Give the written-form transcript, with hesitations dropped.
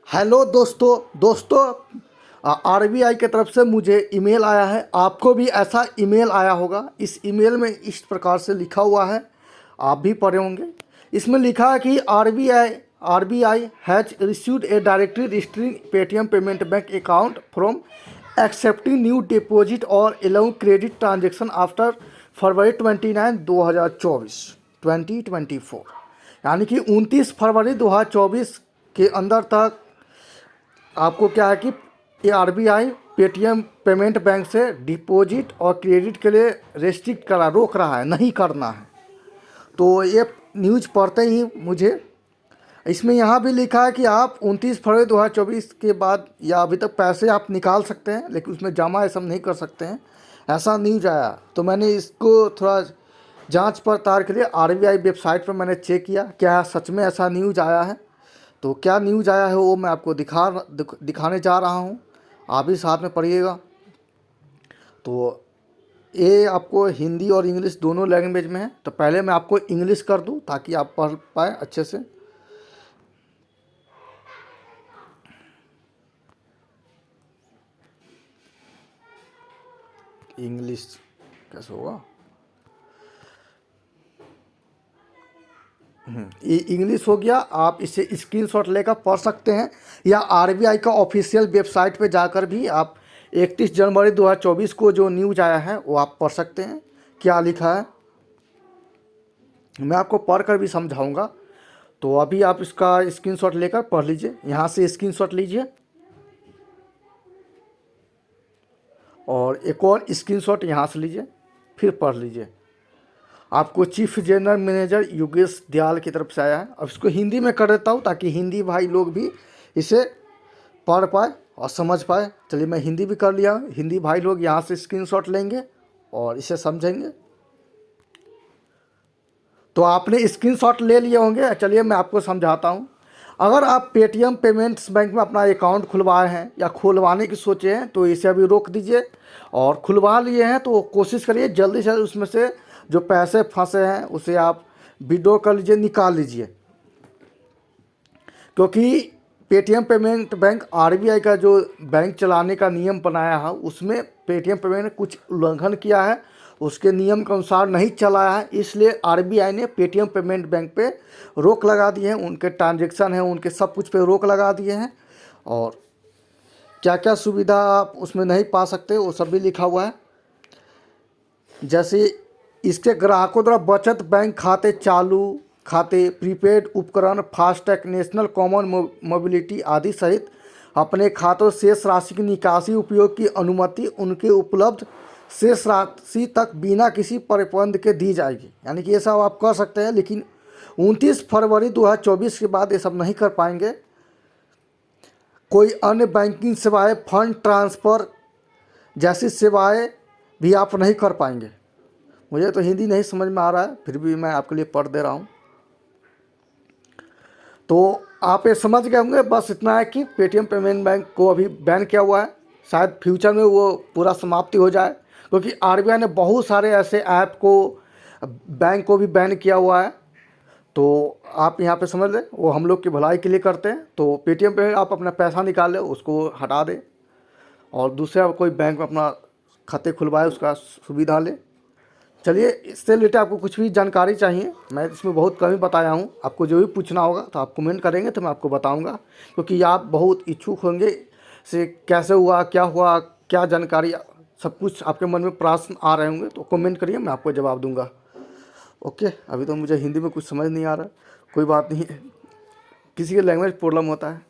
Hello दोस्तों RBI की तरफ से मुझे ईमेल आया है। आपको भी ऐसा ईमेल आया होगा। इस ईमेल में इस प्रकार से लिखा हुआ है, आप भी पढ़े होंगे। इसमें लिखा है कि RBI has received A directory registering Paytm payment bank account from accepting new deposit और अलाउंग क्रेडिट ट्रांजेक्शन आफ्टर फरवरी 29 2024 यानी कि 29 फरवरी 2024 के अंदर तक आपको क्या है कि ये आरबीआई पेटीएम पेमेंट बैंक से डिपॉजिट और क्रेडिट के लिए रेस्ट्रिक्ट रोक रहा है, नहीं करना है। तो ये न्यूज़ पढ़ते ही मुझे इसमें यहाँ भी लिखा है कि आप 29 फरवरी 2024 के बाद या अभी तक पैसे आप निकाल सकते हैं, लेकिन उसमें जमा ये सब नहीं कर सकते हैं, ऐसा न्यूज़ आया। तो मैंने इसको थोड़ा जांच पड़ताल के लिए आरबीआई वेबसाइट पर मैंने चेक किया, क्या सच में ऐसा न्यूज़ आया है। तो क्या न्यूज़ आया है वो मैं आपको दिखाने जा रहा हूँ, आप भी साथ में पढ़िएगा। तो ये आपको हिंदी और इंग्लिश दोनों लैंग्वेज में है। तो पहले मैं आपको इंग्लिश कर दूँ ताकि आप पढ़ पाए अच्छे से। इंग्लिश कैसे होगा, ये इंग्लिश हो गया। आप इसे स्क्रीनशॉट लेकर पढ़ सकते हैं, या आरबीआई का ऑफिशियल वेबसाइट पे जाकर भी आप 31 जनवरी 2024 को जो न्यूज़ आया है वो आप पढ़ सकते हैं। क्या लिखा है मैं आपको पढ़ कर भी समझाऊंगा। तो अभी आप इसका स्क्रीनशॉट लेकर पढ़ लीजिए, यहाँ से स्क्रीनशॉट लीजिए और एक और स्क्रीनशॉट यहाँ से लीजिए, फिर पढ़ लीजिए। आपको chief general manager Yogesh Dayal की तरफ से आया है। अब इसको हिंदी में कर देता हूँ ताकि हिंदी भाई लोग भी इसे पढ़ पाए और समझ पाए। चलिए मैं हिंदी भी कर लिया। हिंदी भाई लोग यहाँ से स्क्रीनशॉट लेंगे और इसे समझेंगे। तो आपने स्क्रीनशॉट ले लिए होंगे। चलिए मैं आपको समझाता हूँ। अगर आप पेटीएम पेमेंट्स बैंक में अपना अकाउंट खुलवाए हैं या खुलवाने की सोचे हैं तो इसे अभी रोक दीजिए, और खुलवा लिए हैं तो कोशिश करिए जल्दी से उसमें से जो पैसे फंसे हैं उसे आप विड्रॉ कर लीजिए, निकाल लीजिए। क्योंकि पेटीएम पेमेंट बैंक आरबीआई का जो बैंक चलाने का नियम बनाया है उसमें पेटीएम पेमेंट ने कुछ उल्लंघन किया है, उसके नियम के अनुसार नहीं चलाया है। इसलिए आरबीआई ने पेटीएम पेमेंट बैंक पे रोक लगा दी है, उनके ट्रांजेक्शन हैं उनके सब कुछ पे रोक लगा दिए हैं। और क्या क्या सुविधा आप उसमें नहीं पा सकते वो सब भी लिखा हुआ है। जैसे इसके ग्राहकों द्वारा बचत बैंक खाते, चालू खाते, प्रीपेड उपकरण, फास्टैग, नेशनल कॉमन मोबिलिटी आदि सहित अपने खातों शेष राशि की निकासी उपयोग की अनुमति उनके उपलब्ध शेष राशि तक बिना किसी प्रतिबंध के दी जाएगी। यानी कि ये सब आप कर सकते हैं, लेकिन 29 फरवरी 2024 के बाद ये सब नहीं कर पाएंगे। कोई अन्य बैंकिंग सेवाएं, फंड ट्रांसफ़र जैसी सेवाएं भी आप नहीं कर पाएंगे। मुझे तो हिंदी नहीं समझ में आ रहा है, फिर भी मैं आपके लिए पढ़ दे रहा हूँ। तो आप ये समझ गए होंगे। बस इतना है कि पेटीएम पेमेंट बैंक को अभी बैन किया हुआ है, शायद फ्यूचर में वो पूरा समाप्ति हो जाए, क्योंकि आरबीआई ने बहुत सारे ऐसे ऐप को, बैंक को भी बैन किया हुआ है। तो आप यहाँ पे समझ लें वो हम लोग की भलाई के लिए करते हैं। तो पेटीएम पे आप अपना पैसा निकाल लें, उसको हटा दें और दूसरा कोई बैंक में अपना खाते खुलवाए, उसका सुविधा लें। चलिए इससे रिलेटेड आपको कुछ भी जानकारी चाहिए, मैं इसमें बहुत कम ही बताया हूँ। आपको जो भी पूछना होगा तो आप कमेंट करेंगे तो मैं आपको बताऊँगा, क्योंकि आप बहुत इच्छुक होंगे से कैसे हुआ, क्या जानकारी, सब कुछ आपके मन में प्रश्न आ रहे होंगे। तो कमेंट करिए, मैं आपको जवाब दूंगा। ओके, अभी तो मुझे हिंदी में कुछ समझ नहीं आ रहा, कोई बात नहीं है, किसी के लैंग्वेज प्रॉब्लम होता है।